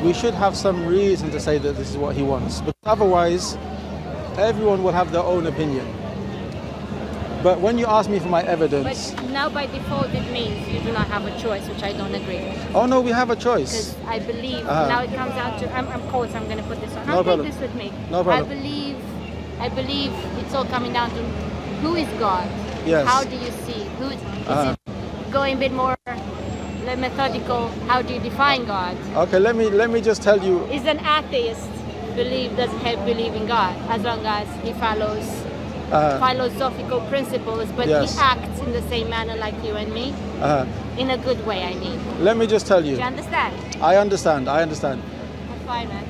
we should have some reason to say that this is what he wants. Because otherwise, everyone will have their own opinion. But when you ask me for my evidence... But now by default it means you do not have a choice, which I don't agree with. Oh no, we have a choice. Because I believe, now it comes down to, I'm cold, so I'm going to put this on. No problem. Take this with me. No problem. I believe it's all coming down to who is God? Yes. How do you see? Is it going a bit more methodical? How do you define God? Okay, let me just tell you. Is an atheist doesn't believe in God as long as he follows philosophical principles, but yes. he acts in the same manner like you and me, in a good way, I mean. Let me just tell you. Do you understand? I understand. That's fine, man.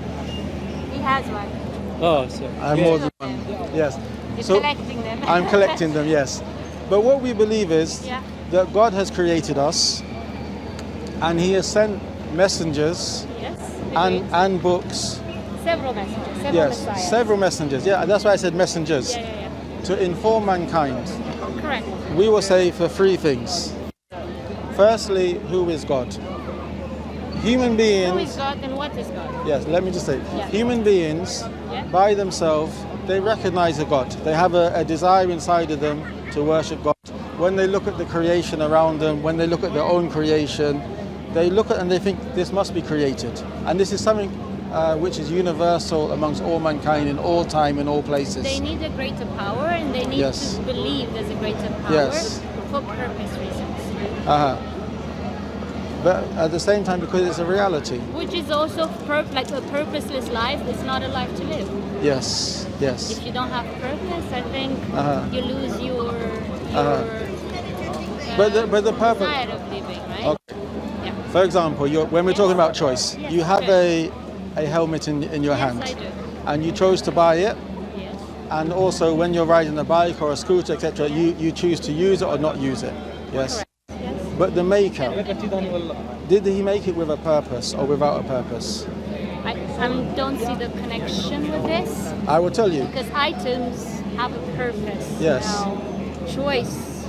He has one. Oh, sorry. I'm more than one. Yes. You're collecting them. I'm collecting them, yes. But what we believe is that God has created us and he has sent messengers and books. Several messengers, messiahs. Several messengers. Yeah, that's why I said messengers. To inform mankind. Correct. We will say for three things. Firstly, who is God? Human beings... Who is God and what is God? Yes, let me just say. Human beings, by themselves, they recognize a God. They have a desire inside of them to worship God. When they look at the creation around them, when they look at their own creation, they look at and they think this must be created. And this is something which is universal amongst all mankind in all time, in all places. They need a greater power and they need to believe there's a greater power for purpose reasons. But at the same time, because it's a reality. Which is also like a purposeless life, it's not a life to live. Yes. If you don't have purpose, I think you lose your but the purpose desire of living, right? Okay. Yeah. For example, when we're talking about choice, you have a helmet in your hand. I do. And you chose to buy it. Yes. And also when you're riding a bike or a scooter, etc., you choose to use it or not use it. Yes. Correct. Yes. But the maker, did he make it with a purpose or without a purpose? I don't see the connection with this. I will tell you. Because items have a purpose. Yes. Now, choice.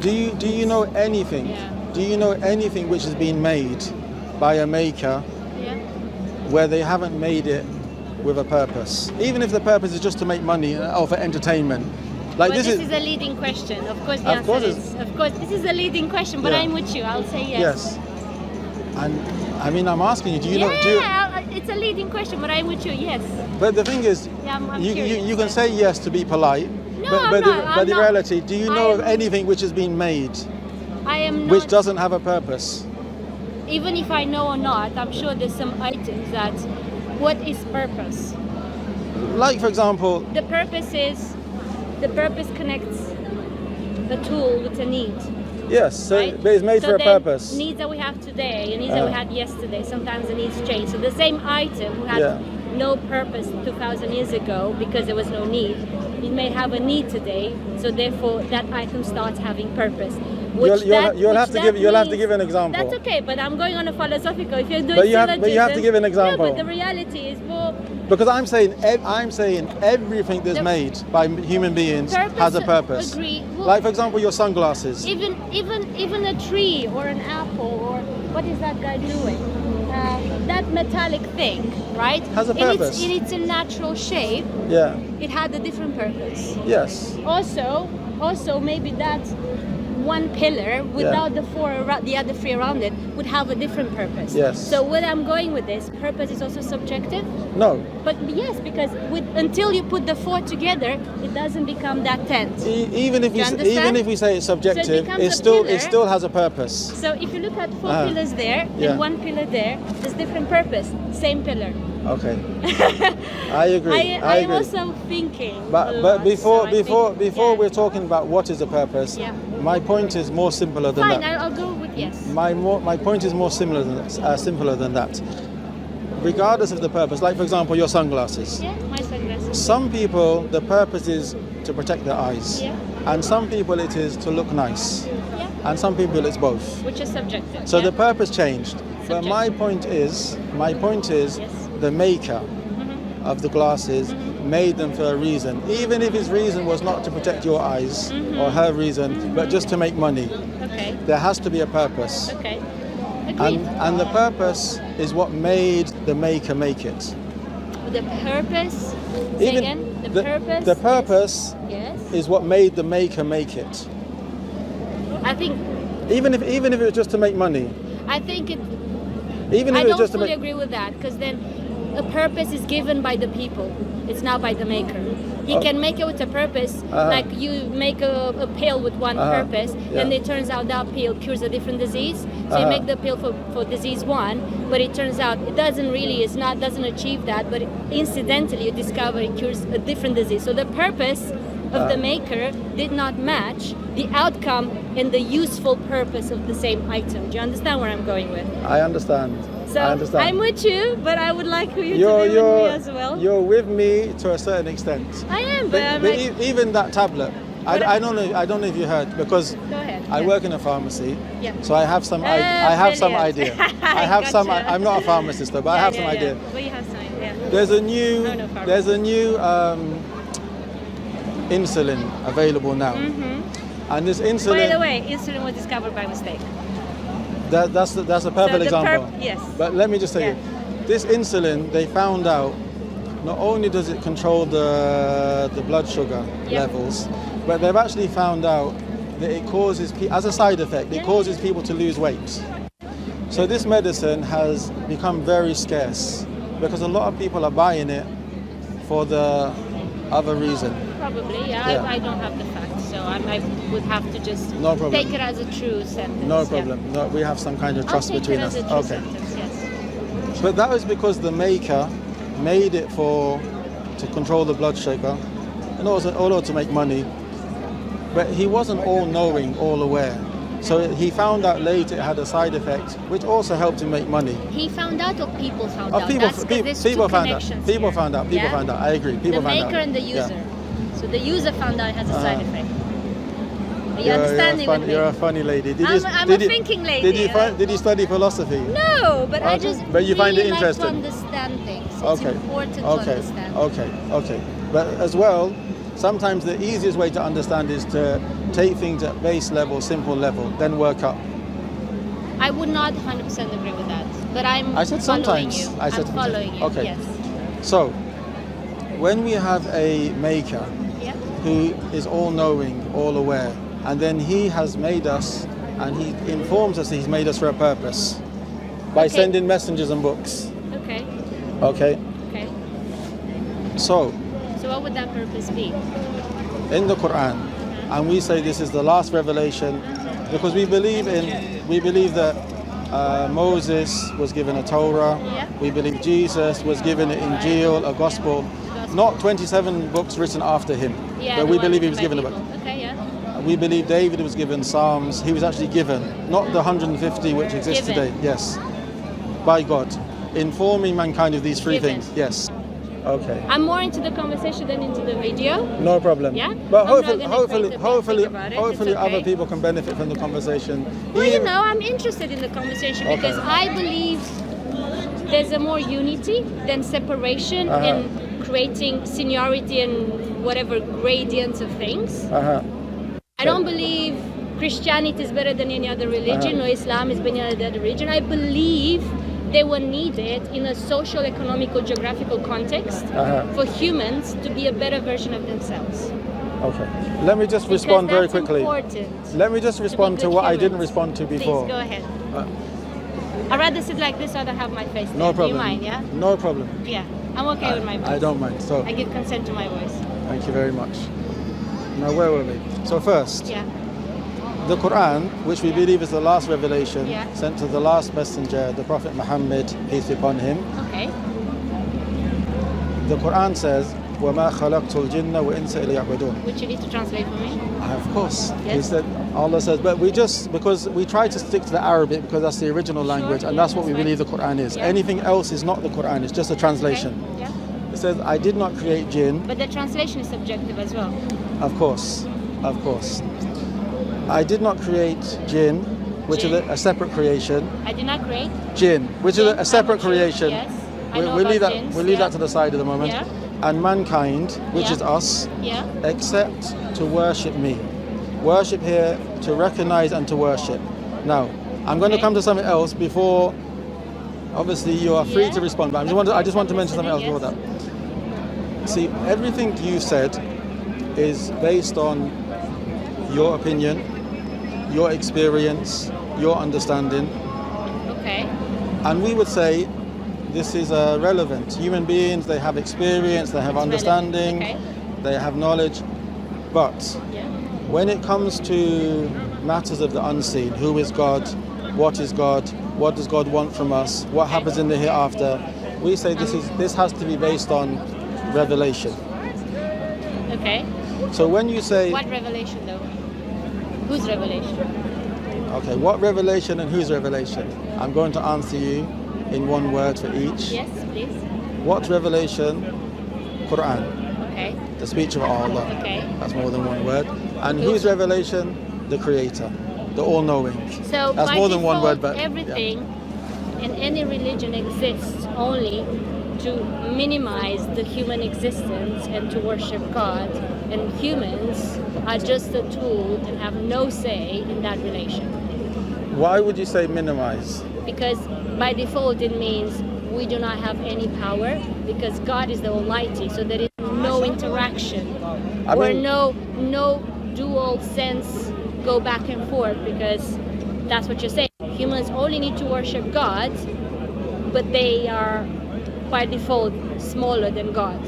Do you know anything? Yeah. Do you know anything which has been made by a maker where they haven't made it with a purpose? Even if the purpose is just to make money or for entertainment. Like this is a leading question. Of course, the answer is. Of course, this is a leading question. But I'm with you. I'll say yes. Yes. And I mean, I'm asking you. Do you know? It's a leading question, but I'm with you. Yes. But the thing is, you can say yes to be polite. No, but in reality, do you know of anything which has been made? I am not. Which doesn't have a purpose? Even if I know or not, I'm sure there's some items that. What is purpose? Like, for example. The purpose connects the tool with a need. Yes, so right? But it's made for a purpose. Needs that we have today and needs that we had yesterday, sometimes the needs change. So the same item who had no purpose 2,000 years ago because there was no need, it may have a need today, so therefore that item starts having purpose. You'll have to give an example. That's okay, but I'm going on a philosophical. If you're doing but you have to give an example. No, but the reality is more. Because I'm saying everything that's made by human beings has a purpose. Agree. Well, like for example, your sunglasses. Even a tree or an apple or what is that guy doing? That metallic thing, right? Has a purpose. In its natural shape. Yeah. It had a different purpose. Yes. Also maybe that one pillar without the other three around it would have a different purpose. Yes. So where I'm going with this, purpose is also subjective. No. But yes, because until you put the four together, it doesn't become that tent. Even if we say it's subjective, it still has a purpose. So if you look at four pillars there and one pillar there, there's different purpose. Same pillar. Okay. I agree. I'm also thinking. But before we're talking about what is a purpose, my point is more simpler than that. Fine, I'll go with yes. My point is more simpler than that. Regardless of the purpose, like for example your sunglasses. Yeah, my sunglasses. Some people the purpose is to protect their eyes. Yeah. And some people it is to look nice. Yeah. And some people it's both. Which is subjective. So the purpose changed. But my point is the maker of the glasses made them for a reason. Even if his reason was not to protect your eyes or her reason, but just to make money. Okay. There has to be a purpose. Okay. Agreed. And the purpose is what made the maker make it. The purpose. Say Even again. The purpose Yes. is what made the maker make it. I think. Even if it was just to make money. I think it. Even if I it was don't just to fully make. agree with that, because then a purpose is given by the people. It's not by the maker. He can make it with a purpose, like you make a pill with one purpose, and it turns out that pill cures a different disease. So you make the pill for disease one, but it turns out it doesn't achieve that, but incidentally you discover it cures a different disease. So the purpose of the maker did not match the outcome and the useful purpose of the same item. Do you understand where I'm going with? I understand. So I understand. I'm with you, but I would like you to be with me as well. You're with me to a certain extent. I am, but I'm But like, even that tablet, I don't know if you heard, because go ahead. I work in a pharmacy, Yeah. so I have some Brilliant. idea. I have some. Gotcha. I'm not a pharmacist though, but I have some idea. But you have some idea. There's a new No pharmacy. insulin available now, and this insulin. By the way, insulin was discovered by mistake. That's a perfect example. Yes. But let me just say, this insulin, they found out not only does it control the blood sugar levels, but they've actually found out that it causes, as a side effect, it causes people to lose weight. So this medicine has become very scarce because a lot of people are buying it for the other reason. Probably, Yeah. I don't have the facts, so I would have to just No problem. take it as a true sentence. No problem. No, we have some kind of trust I'll take between it us. as a true Okay. sentence, yes. But that was because the maker made it to control the blood sugar and also to make money. But he wasn't all knowing, all aware. So he found out later it had a side effect, which also helped him make money. He found out or people found Oh, out? people, That's 'cause people, there's people two found out. connections People here. found out. People Yeah? found out. I agree. People The found out. maker and the user. Yeah. So the user found out it has a side effect. Are you You're understanding with me? You're a funny lady. I'm a thinking lady. Did you study philosophy? No, but I Okay. just But you find it really like interesting. to understand things. It's Okay. important to Okay. understand. Okay. But as well, sometimes the easiest way to understand is to take things at base level, simple level, then work up. I would not 100% agree with that, but I'm I said following sometimes. you. I said I'm following you. okay. Yes. So, when we have a maker Yeah. who is all-knowing, all-aware, and then he has made us, and he informs us he's made us for a purpose by Okay. sending messengers and books. Okay. Okay? Okay. So, So what would that purpose be? in the Quran, and we say this is the last revelation because we believe that Moses was given a Torah. Yeah. We believe Jesus was given an Injil, a gospel, not 27 books written after him, Yeah. but the we one believe he written was by given a book. people. Okay. Yeah. We believe David was given Psalms. He was actually given, not the 150 which exist Given. today. Yes, by God, informing mankind of these three Given. things. Yes. Okay. I'm more into the conversation than into the video. No problem. Yeah? But I'm not gonna think about it. hopefully It's okay. other people can benefit from the conversation. Well, you Even- know, I'm interested in the conversation Okay. because I believe there's a more unity than separation in creating seniority and whatever gradients of things. Uh-huh. I don't believe Christianity is better than any other religion or Islam is better than any other religion. I believe they were needed in a social, economical, geographical context for humans to be a better version of themselves. Okay. Let me just respond very Because quickly. that's important. Let me just respond to good what I didn't humans. respond to before. Please go ahead. Uh, I'd rather sit like this rather have my face No there. problem. Do you mind, yeah? No problem. Yeah. I'm okay with my voice. I don't mind. So I give consent to my voice. thank you very much. Now where were we? So first, Yeah. the Quran, which we believe is the last revelation Yeah. sent to the last messenger, the Prophet Muhammad, peace be upon him. Okay. The Quran says, وَمَا خَلَقْتُ الْجِنَّ وَإِنسَ إِلَّا يَعْبُدُونَ. Which you need to translate for me. Of course. He Yes. said, Allah says, but because we try to stick to the Arabic because that's the original language and yeah, that's what we that's believe the Quran is. Yeah. Anything else is not the Quran, it's just a translation. Okay. Yeah. It says, I did not create jinn. But the translation is subjective as well. Of course. I did not create jinn, which Jinn. is a separate creation. I did not create. Jinn, which Jinn, is a separate I'm a Jinn, creation. yes. I We- know We'll leave about that. jinns, We'll leave yeah. that to the side at the moment. Yeah. And mankind, which Yeah. is us, Yeah. except to worship me. Worship here, to recognize and to worship. Now, I'm going to Okay. come to something else before. Obviously, you are free Yeah. to respond, but I just want to mention something else before that. See, everything you said is based on your opinion, your experience, your understanding, Okay. and we would say this is relevant. Human beings, they have experience, they have It's understanding, relevant. they have knowledge, but Yeah. when it comes to matters of the unseen, who is God, what does God want from us, what happens in the hereafter, we say this has to be based on revelation. Okay. So when you say, What revelation though? Whose revelation? okay, what revelation and whose revelation? I'm going to answer you in one word for each. Yes, please. What revelation? Quran, Okay. the speech of Allah. Okay. That's more than one word. And Who's- whose revelation? The Creator, the all-knowing. So That's by more than one default, word, but everything in any religion exists only to minimize the human existence and to worship God. And humans are just a tool and have no say in that relation. Why would you say minimize? Because by default it means we do not have any power because God is the Almighty. So there is no interaction or no dual sense go back and forth because that's what you're saying. Humans only need to worship God, but they are by default smaller than God,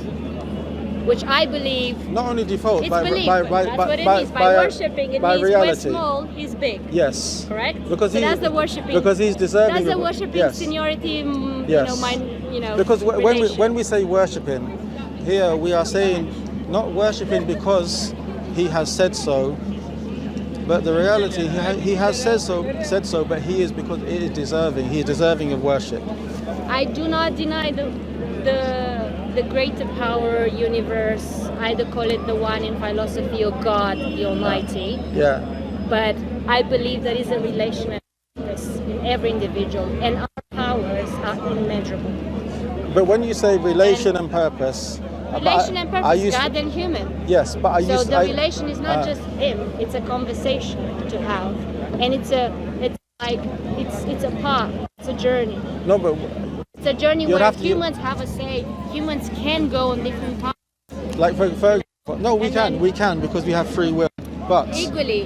which I believe Not only default, it's by belief. by That's by what it by, means. By, by worshiping, it by means reality. we're small, he's big. Yes. Correct. Because so he, that's the worshiping. Because he's deserving. That's the of, worshiping yes. seniority. Yes. Because relation. when we say worshiping, here we are saying not worshiping because he has said so, but the reality he has said so, but he is because it is deserving. He is deserving of worship. I do not deny the greater power, universe. Either call it the one in philosophy or God, the Almighty. Yeah. But I believe there is a relation and purpose in every individual, and our powers are immeasurable. But when you say relation and purpose, Relation and I purpose, used God and human. yes, but I So used the relation is not just him; it's a conversation to have, and it's a path, it's a journey. no, but It's a journey You'd where have to- humans have a say. Humans can go on different paths. like for example, no, we And can, then- we can because we have free will. But Equally,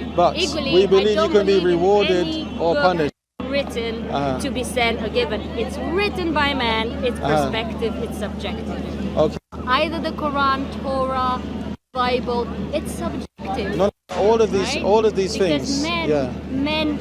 we believe I you don't can be believe in rewarded any or book punished. written Uh-huh. to be sent or given. It's written by man. It's perspective. It's subjective. Okay. Either the Quran, Torah, Bible. It's subjective. No, all of these right? things. Because men,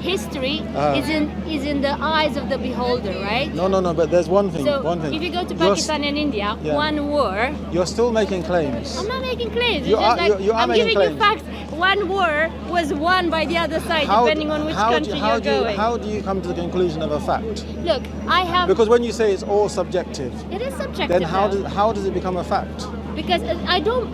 history is in the eyes of the beholder, right? No, but there's one thing. So one thing. if you go to You're Pakistan and India, yeah. one war. You're still making claims. I'm not making claims. You It's are- just like you are I'm making giving you claims. facts. One war was won by the other side, depending on which country you're going. How do you come to the conclusion of a fact? Look, I have. Because when you say it's all subjective, It is subjective. then though. how does it become a fact? Because I don't.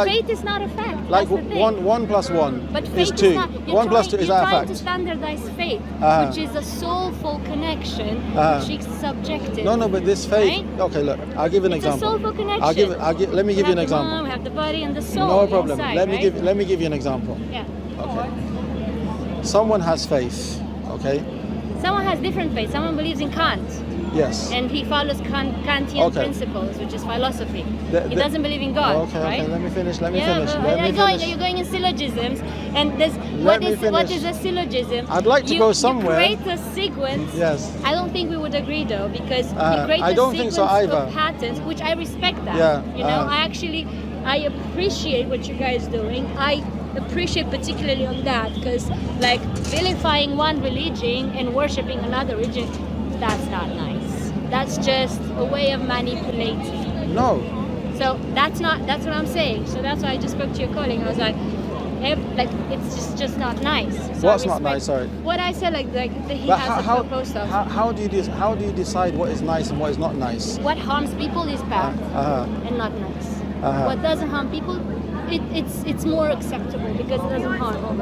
Fate is not a fact. Like That's the thing. one plus one But is fate two. is not. One plus two is you're that a trying to fact? standardize fate, which is a soulful connection, which is subjective. No, but this faith. Right? Okay, look, I'll give an It's example. a soulful connection. Let me give you an We have the example. mind, we have the body and the soul. No problem. Inside, Let right? me give you an example. Yeah. Okay. Someone has faith. Okay. Someone has different faith. Someone believes in Kant, Yes. and he follows Kantian Okay. principles, which is philosophy. He The- doesn't believe in God, Okay, right? okay. Let me finish. Let me Yeah, finish. but Let me you're finish. going in syllogisms, and there's Let me what finish. is a syllogism? I'd like to go somewhere. You create a sequence. Yes. I don't think we would agree though, because you create I a don't think sequence so either. of patterns, which I respect that. Yeah, You know, I appreciate what you guys doing. I appreciate particularly on that because like vilifying one religion and worshipping another religion, that's not nice. That's just a way of manipulating. No. So that's what I'm saying. So that's why I just spoke to your colleague. I was like, it's just not nice. So What's I not respect nice? Sorry. What I said, like that he But has a post of. how do you decide what is nice and what is not nice? What harms people is bad and not nice. What doesn't harm people, it's more acceptable because it doesn't harm,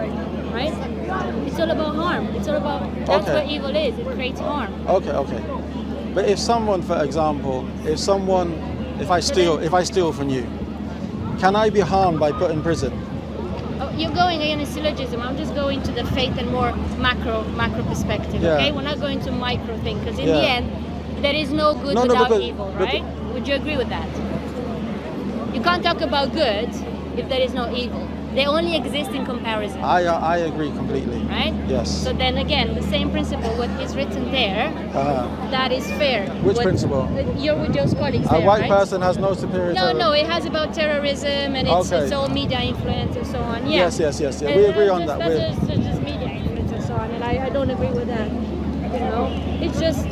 right? It's all about harm. It's all about that's Okay. what evil is. It creates harm. Okay. But if someone, for example, if I steal from you, can I be harmed by put in prison? Oh, you're going in a syllogism. I'm just going to the faith and more macro perspective. Yeah. Okay, we're not going to micro thing because in Yeah. the end, there is no good No, without because- evil, but- right? Would you agree with that? You can't talk about good if there is no evil. They only exist in comparison, I agree completely. right? Yes. So then again, the same principle, what is written there, that is fair. Which principle? You're with your colleagues A there, white right? person has no superior. No, it has about terrorism and Okay. it's all media influence and so on. Yeah. Yes. And We agree on that's that. just media influence and so on, and I don't agree with that. You know, it's just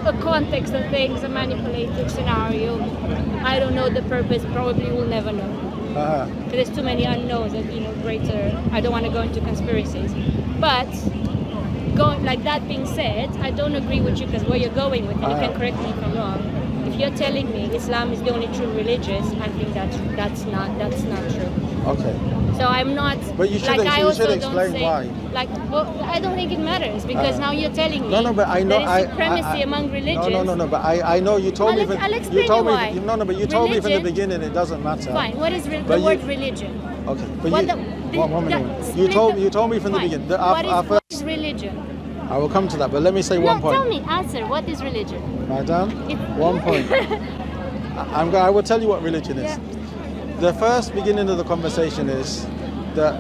a context of things, a manipulated scenario. I don't know the purpose. Probably we'll never know. There's too many unknowns and greater. I don't want to go into conspiracies, but going like that being said, I don't agree with you because where you're going with it, you can correct me if I'm wrong. If you're telling me Islam is the only true religion, I think that's not true. Okay. So I'm not. But you should, like, I you also should don't explain say, why. Like, well, I don't think it matters because now you're telling me No, but I know. there is supremacy among religions. No. But I know you told me. I'll you explain told you me. why. No, but you told me from the Religion- beginning it doesn't matter. Fine. What is the But word religion? Okay, but What you. the- one minute. yeah, You split told me from the fine. beginning. What is religion? I will come to that, but let me say one point. Tell me. Answer. What is religion? Madam, It- one point. I will tell you what religion is. Yeah. The first beginning of the conversation is that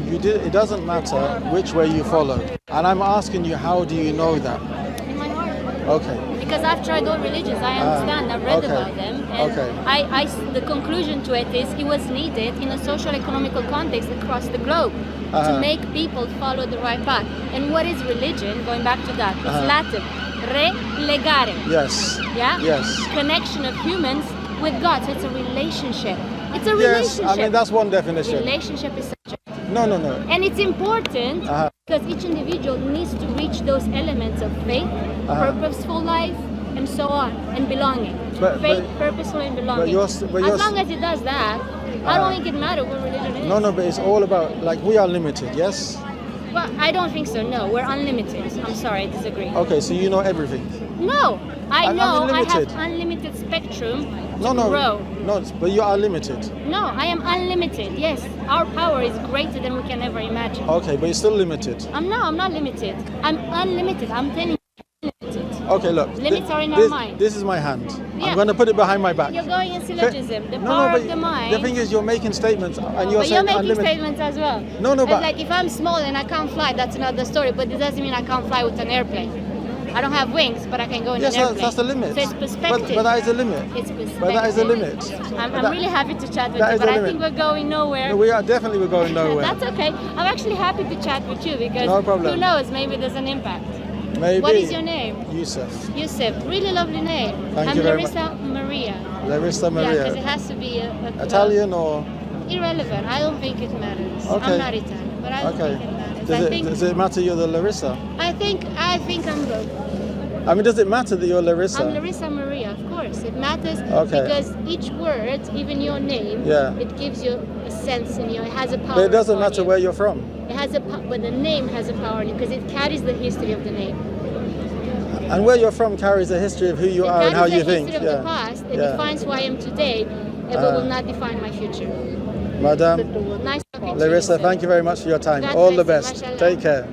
it doesn't matter which way you follow. And I'm asking you, how do you know that? In my heart. Okay. Because I've tried all religions, I understand, I've read okay. about them, and Okay. the conclusion to it is it was needed in a social economical context across the globe to make people follow the right path. And what is religion? Going back to that, it's Latin, relegare. Yes. Yeah. Yes. Connection of humans with God. So it's a relationship. It's a Yes. relationship. I mean that's one definition. Relationship is subjective. No. And it's important because each individual needs to reach those elements of faith, purposeful life, and so on, and belonging. Faith, purposeful, and belonging. As long as it does that, I don't think it matters what religion is. No, but it's all about, like, we are limited, yes? Well, I don't think so, no. We're unlimited. I'm sorry, I disagree. Okay, so you know everything. No, I know I have unlimited. unlimited spectrum to No, grow. no, but you are limited. No, I am unlimited, yes. Our power is greater than we can ever imagine. Okay, but you're still limited. I'm not limited. I'm unlimited. I'm telling you, unlimited. Okay, look. Limits are in our mind. This is my hand. Yeah. I'm going to put it behind my back. You're going in syllogism. The No, power but of the mind. the thing is, you're making statements and you're but you're saying making unlimited. statements as well. No, It's but like if I'm small and I can't fly, that's another story. But it doesn't mean I can't fly with an airplane. I don't have wings, but I can go in yes, an airplane. that's the limit. So it's perspective. But that is a limit. It's perspective. But that is a limit. I'm That- really happy to chat with that you, is but a I limit. think we're going nowhere. No, we are definitely going nowhere. That's okay. I'm actually happy to chat with you because No problem. who knows, maybe there's an impact. Maybe. What is your name? Yusuf. Yusuf. Really lovely name. Thank I'm you very much. Larissa Maria. Larissa Yeah, because Maria. it has to be a Italian or? irrelevant. I don't think it matters. Okay. I'm not Italian, but I don't Okay. think it matters. Does it matter you're the Larissa? I think I'm good. I mean, does it matter that you're Larissa? I'm Larissa Maria, of course. It matters Okay. because each word, even your name, Yeah. it gives you a sense in you. It has a power. But it doesn't upon matter you. where you're from. It has but the name has a power in it because it carries the history of the name. And where you're from carries a history of who you It are and how carries you the think. history of the past. It defines who I am today, but will not define my future. Madam, Nice talking to you. Larissa, Yusuf. thank you very much for your time. God All the bless you. best. Mashallah. Take care.